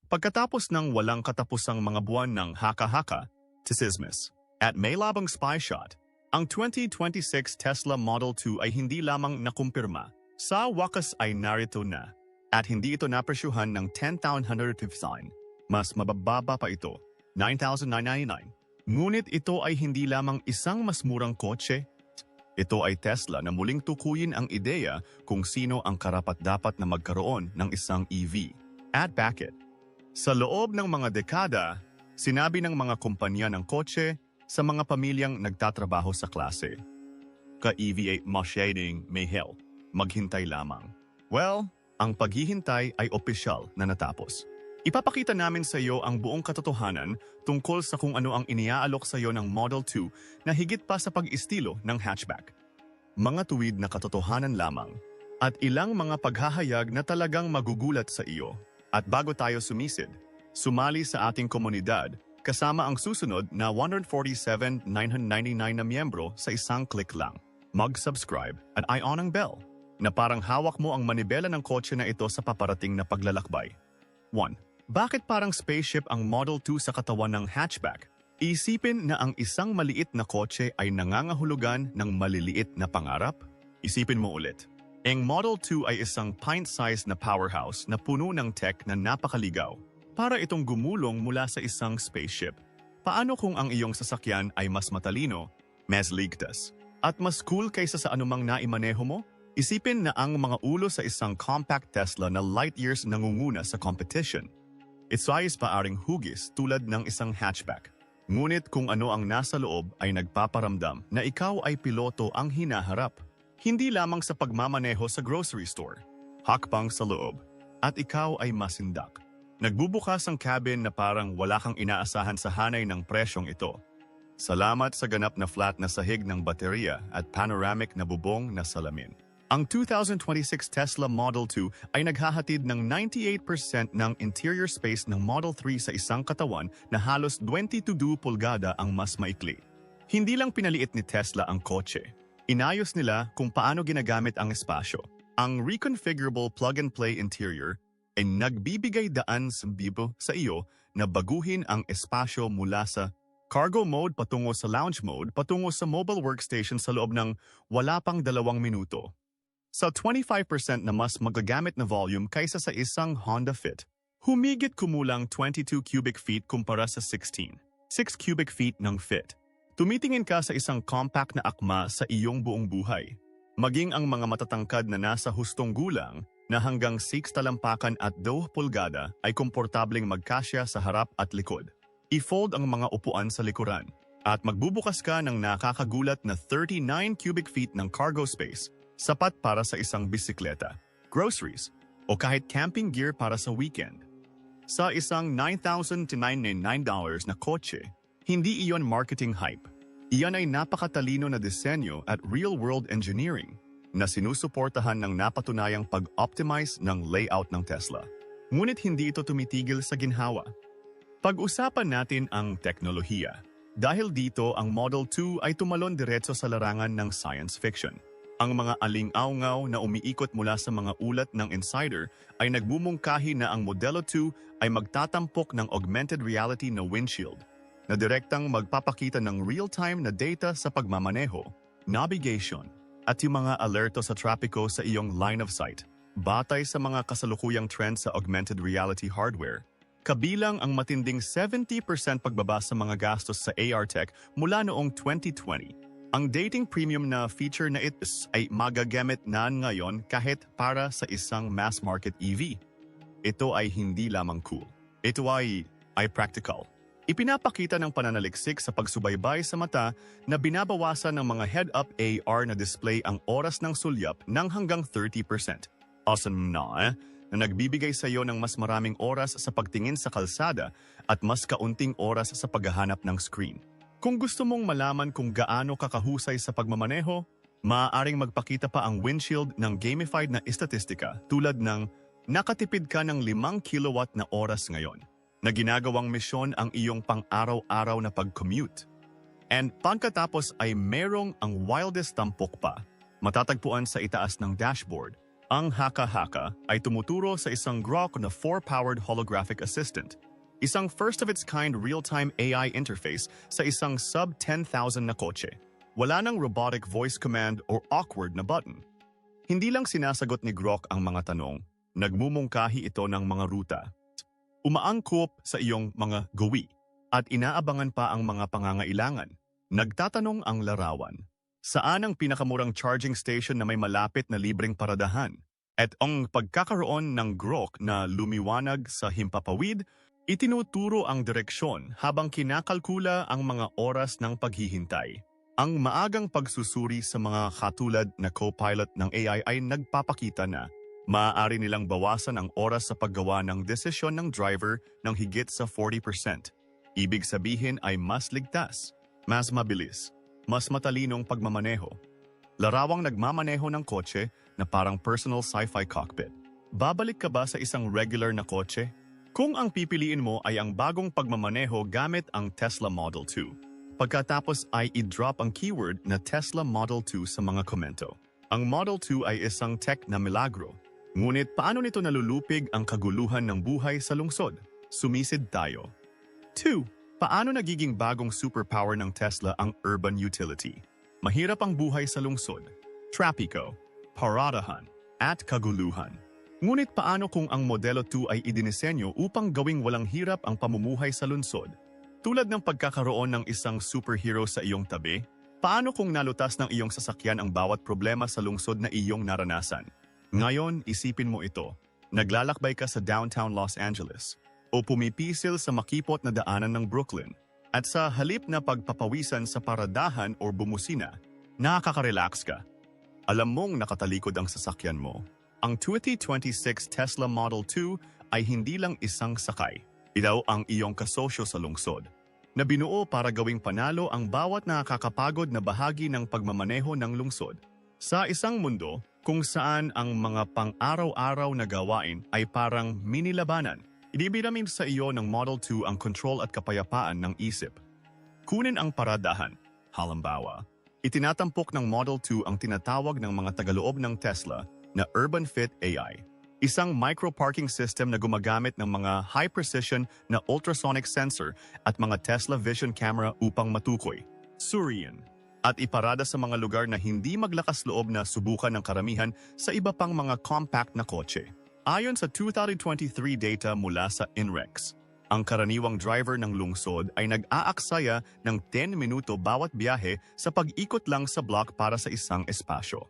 Pagkatapos ng walang katapusang mga buwan ng haka-haka, tsismis, at may labang spy shot, ang 2026 Tesla Model 2 ay hindi lamang nakumpirma. Sa wakas ay narito na, at hindi ito napresyuhan ng 10,159. Mas mabababa pa ito, 9,999. Ngunit ito ay hindi lamang isang mas murang kotse. Ito ay Tesla na muling tukuyin ang ideya kung sino ang karapat-dapat na magkaroon ng isang EV. At bakit? Sa loob ng mga dekada, sinabi ng mga kumpanya ng kotse sa mga pamilyang nagtatrabaho sa klase. Ka-EV8 masyading may hell, maghintay lamang. Well, ang paghihintay ay opisyal na natapos. Ipapakita namin sa iyo ang buong katotohanan tungkol sa kung ano ang iniaalok sa iyo ng Model 2 na higit pa sa pag-istilo ng hatchback. Mga tuwid na katotohanan lamang at ilang mga paghahayag na talagang magugulat sa iyo. At bago tayo sumisid, sumali sa ating komunidad kasama ang susunod na 147,999 na miyembro sa isang click lang. Mag-subscribe at i-on ang bell na parang hawak mo ang manibela ng kotse na ito sa paparating na paglalakbay. 1. Bakit parang spaceship ang Model 2 sa katawan ng hatchback? Isipin na ang isang maliit na kotse ay nangangahulugan ng maliliit na pangarap? Isipin mo ulit. Ang Model 2 ay isang pint-sized na powerhouse na puno ng tech na napakaligaw. Para itong gumulong mula sa isang spaceship. Paano kung ang iyong sasakyan ay mas matalino, mas ligtas, at mas cool kaysa sa anumang naimaneho mo? Isipin na ang mga ulo sa isang compact Tesla na light years nangunguna sa competition. Ito ay paaring hugis tulad ng isang hatchback. Ngunit kung ano ang nasa loob ay nagpaparamdam na ikaw ay piloto ang hinaharap. Hindi lamang sa pagmamaneho sa grocery store, hakbang sa loob, at ikaw ay masindak. Nagbubukas ang cabin na parang wala kang inaasahan sa hanay ng presyong ito. Salamat sa ganap na flat na sahig ng baterya at panoramic na bubong na salamin. Ang 2026 Tesla Model 2 ay naghahatid ng 98% ng interior space ng Model 3 sa isang katawan na halos 22 pulgada ang mas maikli. Hindi lang pinaliit ni Tesla ang kotse. Inayos nila kung paano ginagamit ang espasyo. Ang reconfigurable plug-and-play interior ay nagbibigay daan sa bibo sa iyo na baguhin ang espasyo mula sa cargo mode patungo sa lounge mode patungo sa mobile workstation sa loob ng wala pang 2 minuto. Sa 25% na mas magagamit na volume kaysa sa isang Honda Fit. Humigit kumulang 22 cubic feet kumpara sa 16. 6 cubic feet ng Fit. Tumitingin ka sa isang compact na akma sa iyong buong buhay. Maging ang mga matatangkad na nasa hustong gulang na hanggang 6 talampakan at 2 pulgada ay komportableng magkasya sa harap at likod. I-fold ang mga upuan sa likuran at magbubukas ka ng nakakagulat na 39 cubic feet ng cargo space, sapat para sa isang bisikleta, groceries, o kahit camping gear para sa weekend. Sa isang $9,999 na kotse, hindi iyon marketing hype. Iyan ay napakatalino na disenyo at real-world engineering na sinusuportahan ng napatunayang pag-optimize ng layout ng Tesla. Ngunit hindi ito tumitigil sa ginhawa. Pag-usapan natin ang teknolohiya. Dahil dito, ang Model 2 ay tumalon diretso sa larangan ng science fiction. Ang mga aling-aungaw na umiikot mula sa mga ulat ng insider ay nagmumungkahi na ang Modelo 2 ay magtatampok ng augmented reality na windshield na direktang magpapakita ng real-time na data sa pagmamaneho, navigation, at yung mga alerto sa trapiko sa iyong line of sight. Batay sa mga kasalukuyang trends sa augmented reality hardware, kabilang ang matinding 70% pagbaba sa mga gastos sa AR tech mula noong 2020. Ang dating premium na feature na ito ay magagamit na ngayon kahit para sa isang mass-market EV. Ito ay hindi lamang cool. Ito ay practical. Ipinapakita ng pananaliksik sa pagsubaybay sa mata na binabawasan ng mga head-up AR na display ang oras ng sulyap ng hanggang 30%. Awesome na nagbibigay sa iyo ng mas maraming oras sa pagtingin sa kalsada at mas kaunting oras sa paghahanap ng screen. Kung gusto mong malaman kung gaano kakahusay sa pagmamaneho, maaaring magpakita pa ang windshield ng gamified na istatistika tulad ng nakatipid ka ng 5 kilowatt na oras ngayon na ginagawang misyon ang iyong pang-araw-araw na pag-commute. And pagkatapos ay merong ang wildest tampok pa, matatagpuan sa itaas ng dashboard, Ang Haka-Haka ay tumuturo sa isang Grok na 4-powered holographic assistant, isang first-of-its-kind real-time AI interface sa isang sub-10,000 na kotse. Wala nang robotic voice command or awkward na button. Hindi lang sinasagot ni Grok ang mga tanong, nagmumungkahi ito ng mga ruta. Umaangkop sa iyong mga gawi at inaabangan pa ang mga pangangailangan. Nagtatanong ang larawan. Saan ang pinakamurang charging station na may malapit na libreng paradahan? At ang pagkakaroon ng Grok na lumiwanag sa himpapawid, itinuturo ang direksyon habang kinakalkula ang mga oras ng paghihintay. Ang maagang pagsusuri sa mga katulad na co-pilot ng AI ay nagpapakita na maaari nilang bawasan ang oras sa paggawa ng desisyon ng driver ng higit sa 40%. Ibig sabihin ay mas ligtas, mas mabilis, mas matalinong pagmamaneho. Larawang nagmamaneho ng kotse na parang personal sci-fi cockpit. Babalik ka ba sa isang regular na kotse? Kung ang pipiliin mo ay ang bagong pagmamaneho gamit ang Tesla Model 2. Pagkatapos ay i-drop ang keyword na Tesla Model 2 sa mga komento. Ang Model 2 ay isang tech na milagro. Ngunit paano nito nalulupig ang kaguluhan ng buhay sa lungsod? Sumisid tayo. 2. Paano nagiging bagong superpower ng Tesla ang urban utility? Mahirap ang buhay sa lungsod, trapiko, paradahan, at kaguluhan. Ngunit paano kung ang Modelo 2 ay idinisenyo upang gawing walang hirap ang pamumuhay sa lungsod? Tulad ng pagkakaroon ng isang superhero sa iyong tabi, paano kung nalutas ng iyong sasakyan ang bawat problema sa lungsod na iyong naranasan? Ngayon, isipin mo ito. Naglalakbay ka sa downtown Los Angeles o pumipisil sa makipot na daanan ng Brooklyn at sa halip na pagpapawisan sa paradahan o bumusina, nakaka-relax ka. Alam mong nakatalikod ang sasakyan mo. Ang 2026 Tesla Model 2 ay hindi lang isang sakay. Ito ang iyong kasosyo sa lungsod, na binuo para gawing panalo ang bawat nakakapagod na bahagi ng pagmamaneho ng lungsod. Sa isang mundo kung saan ang mga pang-araw-araw na gawain ay parang mini-labanan, ibibigay sa iyo ng Model 2 ang control at kapayapaan ng isip. Kunin ang paradahan. Halimbawa, itinatampok ng Model 2 ang tinatawag ng mga tagaloob ng Tesla na Urban Fit AI. Isang micro-parking system na gumagamit ng mga high-precision na ultrasonic sensor at mga Tesla Vision camera upang matukoy, suriin, at iparada sa mga lugar na hindi maglakas loob na subukan ng karamihan sa iba pang mga compact na kotse. Ayon sa 2023 data mula sa INREX, ang karaniwang driver ng lungsod ay nag-aaksaya ng 10 minuto bawat biyahe sa pag-ikot lang sa block para sa isang espasyo.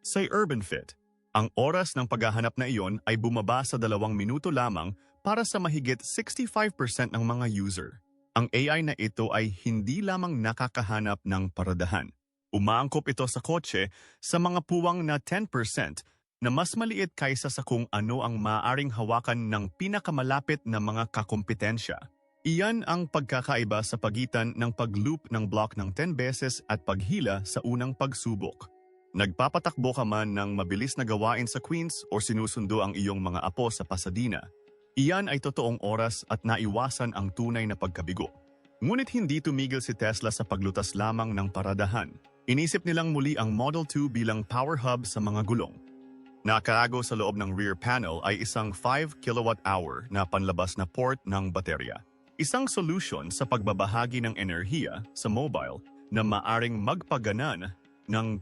Sa Urban Fit, ang oras ng paghahanap na iyon ay bumaba sa 2 minuto lamang para sa mahigit 65% ng mga user. Ang AI na ito ay hindi lamang nakakahanap ng paradahan. Umaangkop ito sa kotse sa mga puwang na 10% na mas maliit kaysa sa kung ano ang maaaring hawakan ng pinakamalapit na mga kakompetensya. Iyan ang pagkakaiba sa pagitan ng pag-loop ng block ng 10 beses at paghila sa unang pagsubok. Nagpapatakbo ka man ng mabilis na gawain sa Queens o sinusundo ang iyong mga apo sa Pasadena. Iyan ay totoong oras at naiwasan ang tunay na pagkabigo. Ngunit hindi tumigil si Tesla sa paglutas lamang ng paradahan. Inisip nilang muli ang Model 2 bilang power hub sa mga gulong. Nakaago sa loob ng rear panel ay isang 5 kWh na panlabas na port ng baterya. Isang solusyon sa pagbabahagi ng enerhiya sa mobile na maaring magpaganan ng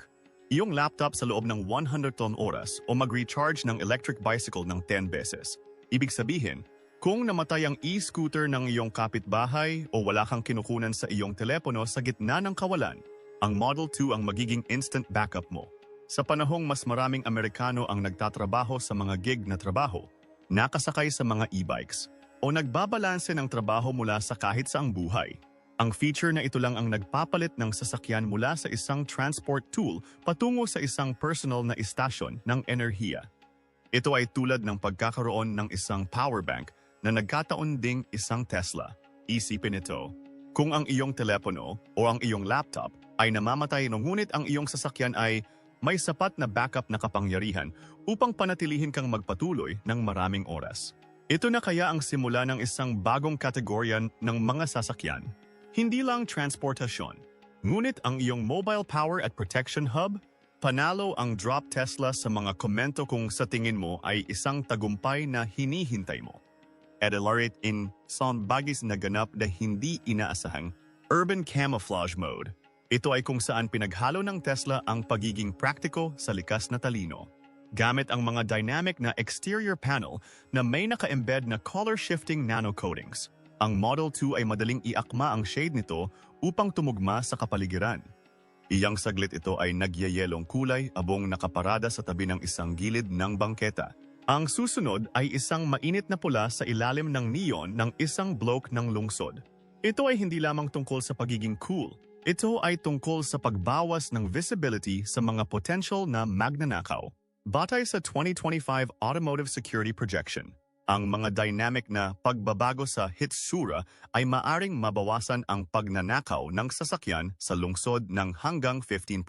iyong laptop sa loob ng 100 oras o mag-recharge ng electric bicycle ng 10 beses. Ibig sabihin, kung namatay ang e-scooter ng iyong kapitbahay o wala kang kinukunan sa iyong telepono sa gitna ng kawalan, ang Model 2 ang magiging instant backup mo. Sa panahong mas maraming Amerikano ang nagtatrabaho sa mga gig na trabaho, nakasakay sa mga e-bikes, o nagbabalanse ng trabaho mula sa kahit saang buhay. Ang feature na ito lang ang nagpapalit ng sasakyan mula sa isang transport tool patungo sa isang personal na istasyon ng enerhiya. Ito ay tulad ng pagkakaroon ng isang power bank na nagkataon ding isang Tesla. Isipin ito, kung ang iyong telepono o ang iyong laptop ay namamatay ngunit ang iyong sasakyan ay may sapat na backup na kapangyarihan upang panatilihin kang magpatuloy ng maraming oras. Ito na kaya ang simula ng isang bagong kategorya ng mga sasakyan. Hindi lang transportasyon, ngunit ang iyong mobile power at protection hub, Panalo ang Drop Tesla sa mga komento kung sa tingin mo ay isang tagumpay na hinihintay mo. Elaborate in sound bagis na ganap na hindi inaasahang urban camouflage mode. Ito ay kung saan pinaghalo ng Tesla ang pagiging praktiko sa likas na talino. Gamit ang mga dynamic na exterior panel na may naka-embed na color-shifting nano coatings. Ang Model 2 ay madaling iakma ang shade nito upang tumugma sa kapaligiran. Iyang saglit ito ay nagyayelong kulay abong nakaparada sa tabi ng isang gilid ng bangketa. Ang susunod ay isang mainit na pula sa ilalim ng neon ng isang bloke ng lungsod. Ito ay hindi lamang tungkol sa pagiging cool. Ito ay tungkol sa pagbawas ng visibility sa mga potential na magnanakaw. Batay sa 2025 Automotive Security Projection, ang mga dynamic na pagbabago sa hitsura ay maaring mabawasan ang pagnanakaw ng sasakyan sa lungsod ng hanggang 15%.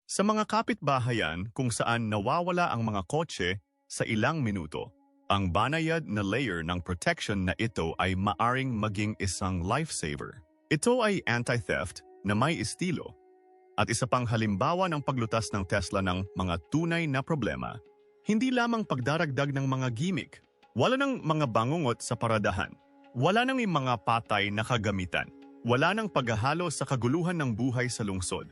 Sa mga kapitbahayan kung saan nawawala ang mga kotse sa ilang minuto, ang banayad na layer ng protection na ito ay maaring maging isang lifesaver. Ito ay anti-theft na may estilo at isa pang halimbawa ng paglutas ng Tesla ng mga tunay na problema. Hindi lamang pagdaragdag ng mga gimmick. Wala nang mga bangungot sa paradahan. Wala nang mga patay na kagamitan. Wala nang paghahalo sa kaguluhan ng buhay sa lungsod.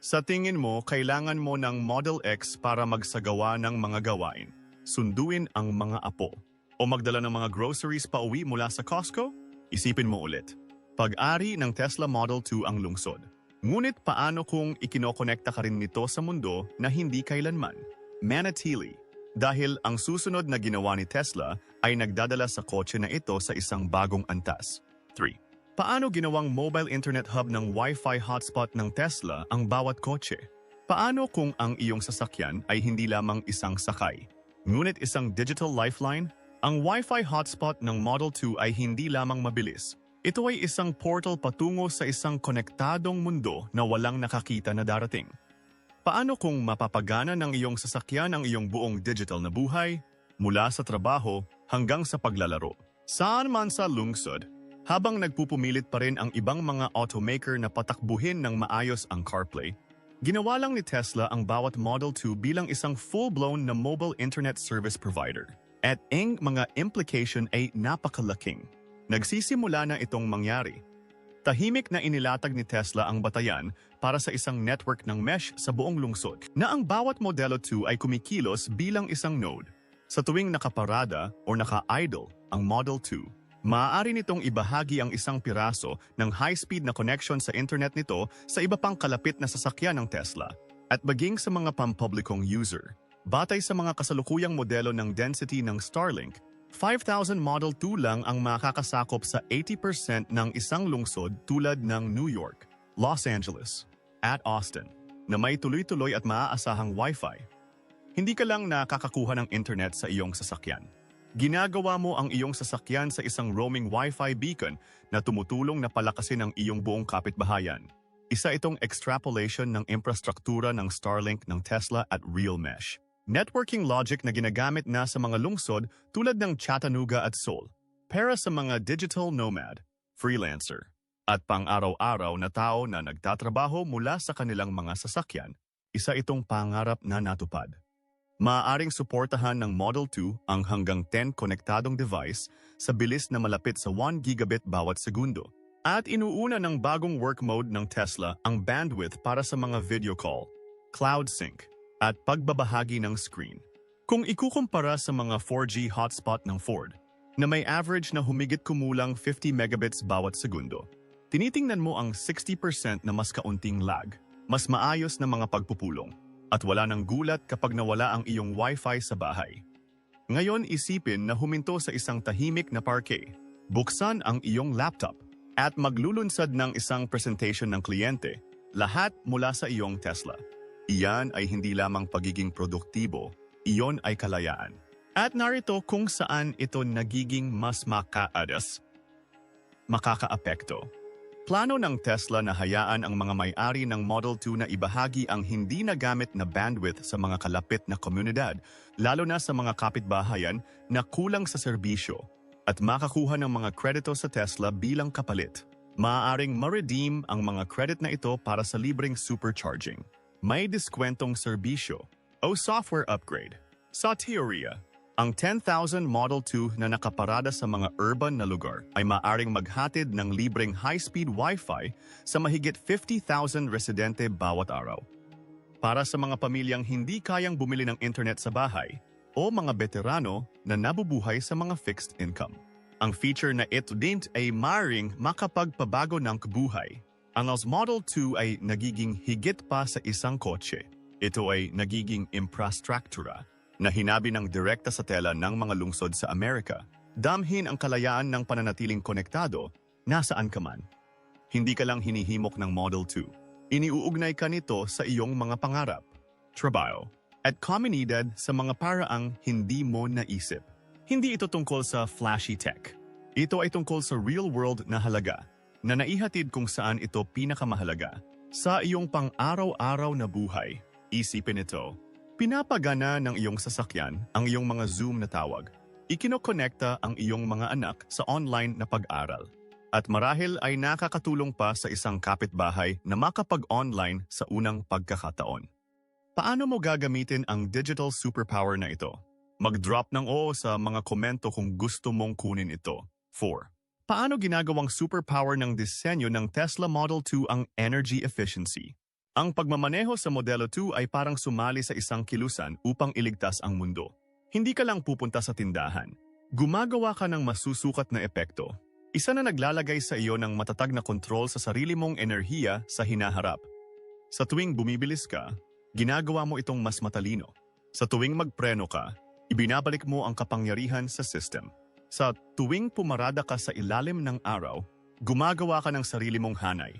Sa tingin mo, kailangan mo ng Model X para magsagawa ng mga gawain, sunduin ang mga apo, o magdala ng mga groceries pa uwi mula sa Costco? Isipin mo ulit. Pag-ari ng Tesla Model 2 ang lungsod. Ngunit paano kung ikinokonekta ka rin nito sa mundo na hindi kailanman? Manatili. Dahil ang susunod na ginawa ni Tesla ay nagdadala sa kotse na ito sa isang bagong antas. 3. Paano ginawang mobile internet hub ng Wi-Fi hotspot ng Tesla ang bawat kotse? Paano kung ang iyong sasakyan ay hindi lamang isang sakay, ngunit isang digital lifeline? Ang Wi-Fi hotspot ng Model 2 ay hindi lamang mabilis. Ito ay isang portal patungo sa isang konektadong mundo na walang nakakita na darating. Paano kung mapapagana ng iyong sasakyan ang iyong buong digital na buhay, mula sa trabaho hanggang sa paglalaro? Saan man sa lungsod, habang nagpupumilit pa rin ang ibang mga automaker na patakbuhin ng maayos ang CarPlay, ginawa lang ni Tesla ang bawat Model 2 bilang isang full-blown na mobile internet service provider. At ang mga implication ay napakalaking. Nagsisimula na itong mangyari. Tahimik na inilatag ni Tesla ang batayan para sa isang network ng mesh sa buong lungsod na ang bawat Modelo 2 ay kumikilos bilang isang node. Sa tuwing nakaparada o naka-idle ang Model 2, maaari nitong ibahagi ang isang piraso ng high-speed na connection sa internet nito sa iba pang kalapit na sasakyan ng Tesla at maging sa mga pampublikong user. Batay sa mga kasalukuyang modelo ng density ng Starlink, 5,000 Model 2 lang ang makakasakop sa 80% ng isang lungsod tulad ng New York, Los Angeles, at Austin, na may tuloy-tuloy at maaasahang Wi-Fi. Hindi ka lang nakakakuha ng internet sa iyong sasakyan. Ginagawa mo ang iyong sasakyan sa isang roaming Wi-Fi beacon na tumutulong na palakasin ang iyong buong kapitbahayan. Isa itong extrapolation ng infrastruktura ng Starlink ng Tesla at RealMesh. Networking logic na ginagamit na sa mga lungsod tulad ng Chattanooga at Seoul para sa mga digital nomad, freelancer, at pang-araw-araw na tao na nagtatrabaho mula sa kanilang mga sasakyan. Isa itong pangarap na natupad. Maaaring suportahan ng Model 2 ang hanggang 10 konektadong device sa bilis na malapit sa 1 gigabit bawat segundo. At inuuna ng bagong work mode ng Tesla ang bandwidth para sa mga video call, cloud sync, at pagbabahagi ng screen. Kung ikukumpara sa mga 4G hotspot ng Ford, na may average na humigit kumulang 50 megabits bawat segundo, tinitingnan mo ang 60% na mas kaunting lag, mas maayos na mga pagpupulong, at wala ng gulat kapag nawala ang iyong Wi-Fi sa bahay. Ngayon isipin na huminto sa isang tahimik na parke, buksan ang iyong laptop, at maglulunsad ng isang presentation ng kliyente, lahat mula sa iyong Tesla. Iyan ay hindi lamang pagiging produktibo, iyon ay kalayaan. At narito kung saan ito nagiging mas makakaapekto. Plano ng Tesla na hayaan ang mga may-ari ng Model 2 na ibahagi ang hindi nagamit na bandwidth sa mga kalapit na komunidad, lalo na sa mga kapitbahayan na kulang sa serbisyo, at makakuha ng mga kredito sa Tesla bilang kapalit. Maaaring ma-redeem ang mga credit na ito para sa libreng supercharging. may diskwentong serbisyo o software upgrade. Sa teorya, ang 10,000 Model 2 na nakaparada sa mga urban na lugar ay maaring maghatid ng libreng high-speed Wi-Fi sa mahigit 50,000 residente bawat araw. Para sa mga pamilyang hindi kayang bumili ng internet sa bahay o mga veterano na nabubuhay sa mga fixed income. Ang feature na ito din ay maaaring makapagpabago ng buhay. Ang Model 2 ay nagiging higit pa sa isang kotse. Ito ay nagiging infrastruktura na hinabi ng direkta sa tela ng mga lungsod sa Amerika. Damhin ang kalayaan ng pananatiling konektado nasaan ka man. Hindi ka lang hinihimok ng Model 2. Iniuugnay ka nito sa iyong mga pangarap, trabaho, at komunidad sa mga paraang hindi mo naisip. Hindi ito tungkol sa flashy tech. Ito ay tungkol sa real-world na halaga na naihatid kung saan ito pinakamahalaga. Sa iyong pang-araw-araw na buhay, isipin ito. Pinapagana ng iyong sasakyan ang iyong mga Zoom na tawag. Ikinokonekta ang iyong mga anak sa online na pag-aral. At marahil ay nakakatulong pa sa isang kapitbahay na makapag-online sa unang pagkakataon. Paano mo gagamitin ang digital superpower na ito? Mag-drop ng oo sa mga komento kung gusto mong kunin ito. 4. Paano ginagawang superpower ng disenyo ng Tesla Model 2 ang energy efficiency? Ang pagmamaneho sa Modelo 2 ay parang sumali sa isang kilusan upang iligtas ang mundo. Hindi ka lang pupunta sa tindahan. Gumagawa ka ng masusukat na epekto. Isa na naglalagay sa iyo ng matatag na kontrol sa sarili mong enerhiya sa hinaharap. Sa tuwing bumibilis ka, ginagawa mo itong mas matalino. Sa tuwing magpreno ka, ibinabalik mo ang kapangyarihan sa system. Sa tuwing pumarada ka sa ilalim ng araw, gumagawa ka ng sarili mong hanay.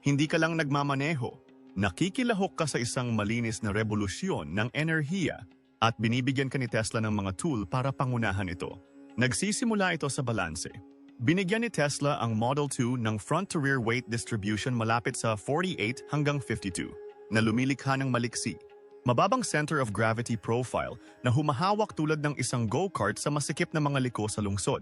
Hindi ka lang nagmamaneho, nakikilahok ka sa isang malinis na revolusyon ng enerhiya at binibigyan ka ni Tesla ng mga tool para pangunahan ito. Nagsisimula ito sa balanse. Binigyan ni Tesla ang Model 2 ng front-to-rear weight distribution malapit sa 48 hanggang 52 na lumilikha ng maliksi. Mababang center of gravity profile na humahawak tulad ng isang go-kart sa masikip na mga liko sa lungsod.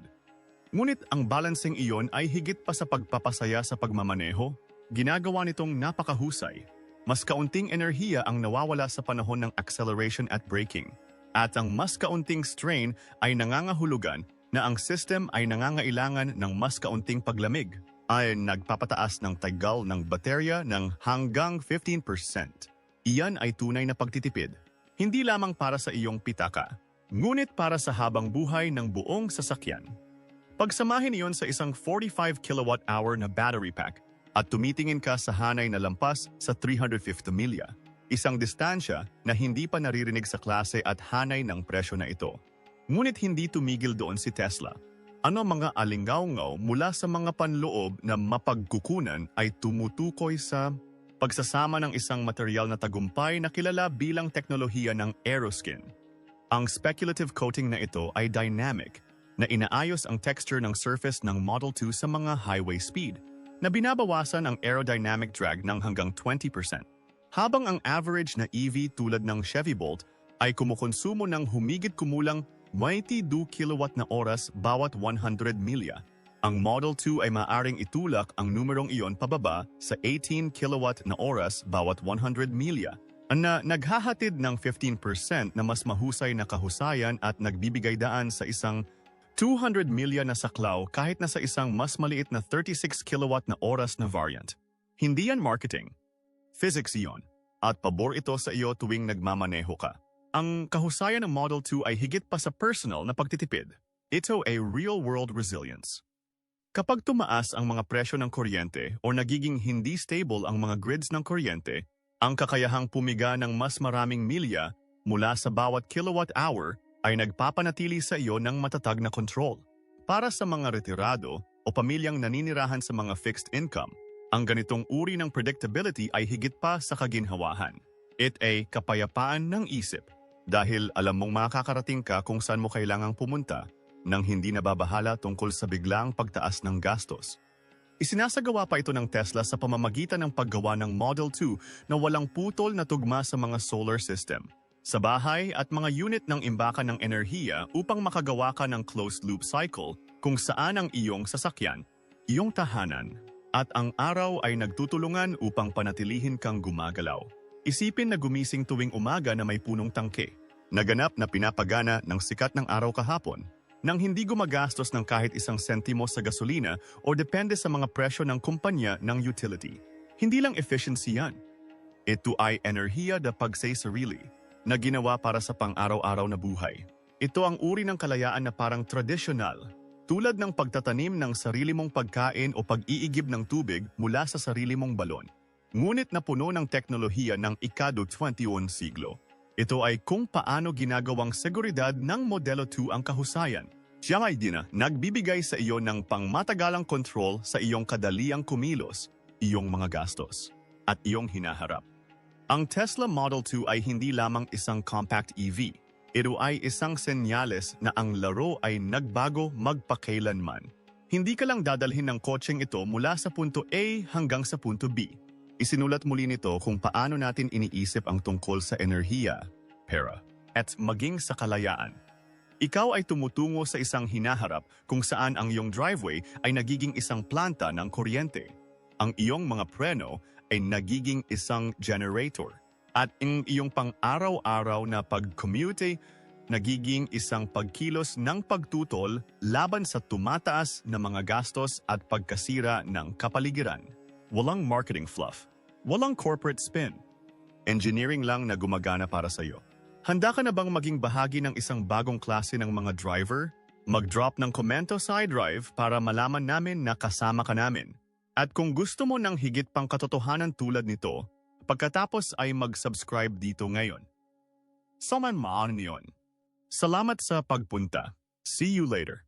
Ngunit ang balancing iyon ay higit pa sa pagpapasaya sa pagmamaneho, ginagawa nitong napakahusay. Mas kaunting enerhiya ang nawawala sa panahon ng acceleration at braking. At ang mas kaunting strain ay nangangahulugan na ang system ay nangangailangan ng mas kaunting paglamig, ay nagpapataas ng tagal ng baterya ng hanggang 15%. Iyan ay tunay na pagtitipid, hindi lamang para sa iyong pitaka, ngunit para sa habang buhay ng buong sasakyan. Pagsamahin iyon sa isang 45 kWh na battery pack at tumitingin ka sa hanay na lampas sa 350 milya, isang distansya na hindi pa naririnig sa klase at hanay ng presyo na ito. Ngunit hindi tumigil doon si Tesla. Ano mga alingaw-ngaw mula sa mga panloob na mapagkukunan ay tumutukoy sa pagsasama ng isang material na tagumpay na kilala bilang teknolohiya ng Aeroskin. Ang speculative coating na ito ay dynamic, na inaayos ang texture ng surface ng Model 2 sa mga highway speed, na binabawasan ang aerodynamic drag ng hanggang 20%. Habang ang average na EV tulad ng Chevy Bolt ay kumukonsumo ng humigit kumulang 22 kilowatt na oras bawat 100 milya, ang Model 2 ay maaring itulak ang numerong iyon pababa sa 18 kilowatt na oras bawat 100 milya, na naghahatid ng 15% na mas mahusay na kahusayan at nagbibigay daan sa isang 200 milya na saklaw kahit na sa isang mas maliit na 36 kilowatt na oras na variant. Hindi yan marketing. Physics iyon, at pabor ito sa iyo tuwing nagmamaneho ka. Ang kahusayan ng Model 2 ay higit pa sa personal na pagtitipid. Ito ay real-world resilience. Kapag tumaas ang mga presyo ng kuryente o nagiging hindi stable ang mga grids ng kuryente, ang kakayahang pumiga ng mas maraming milya mula sa bawat kilowatt-hour ay nagpapanatili sa iyo ng matatag na control. Para sa mga retirado o pamilyang naninirahan sa mga fixed income, ang ganitong uri ng predictability ay higit pa sa kaginhawahan. It ay kapayapaan ng isip dahil alam mong makakarating ka kung saan mo kailangang pumunta nang hindi nababahala tungkol sa biglang pagtaas ng gastos. Isinasagawa pa ito ng Tesla sa pamamagitan ng paggawa ng Model 2 na walang putol na tugma sa mga solar system, sa bahay at mga unit ng imbakan ng enerhiya upang makagawa ka ng closed-loop cycle kung saan ang iyong sasakyan, iyong tahanan, at ang araw ay nagtutulungan upang panatilihin kang gumagalaw. Isipin na gumising tuwing umaga na may punong tangke, naganap na pinapagana ng sikat ng araw kahapon, nang hindi gumagastos ng kahit isang sentimo sa gasolina o depende sa mga presyo ng kumpanya ng utility. Hindi lang efficiency yan. Ito ay enerhiya na pagsay-sarili na ginawa para sa pang-araw-araw na buhay. Ito ang uri ng kalayaan na parang tradisyonal, tulad ng pagtatanim ng sarili mong pagkain o pag-iigib ng tubig mula sa sarili mong balon. Ngunit napuno ng teknolohiya ng ika-21 siglo. Ito ay kung paano ginagawang seguridad ng Modelo 2 ang kahusayan. Siya ay nagbibigay sa iyo ng pangmatagalang kontrol sa iyong kadaliang kumilos, iyong mga gastos, at iyong hinaharap. Ang Tesla Model 2 ay hindi lamang isang compact EV. Ito ay isang senyales na ang laro ay nagbago magpakailanman. Hindi ka lang dadalhin ng kotseng ito mula sa punto A hanggang sa punto B. Isinulat muli nito kung paano natin iniisip ang tungkol sa enerhiya, pera, at maging sa kalayaan. Ikaw ay tumutungo sa isang hinaharap kung saan ang iyong driveway ay nagiging isang planta ng kuryente. Ang iyong mga preno ay nagiging isang generator. At ang iyong pang-araw-araw na pag-commute nagiging isang pagkilos ng pagtutol laban sa tumataas na mga gastos at pagkasira ng kapaligiran. Walang marketing fluff. Walang corporate spin. Engineering lang na gumagana para sa iyo. Handa ka na bang maging bahagi ng isang bagong klase ng mga driver? Mag-drop ng komento sa iDrive para malaman namin na kasama ka namin. At kung gusto mo ng higit pang katotohanan tulad nito, pagkatapos ay mag-subscribe dito ngayon. Saman maan niyon. Salamat sa pagpunta. See you later.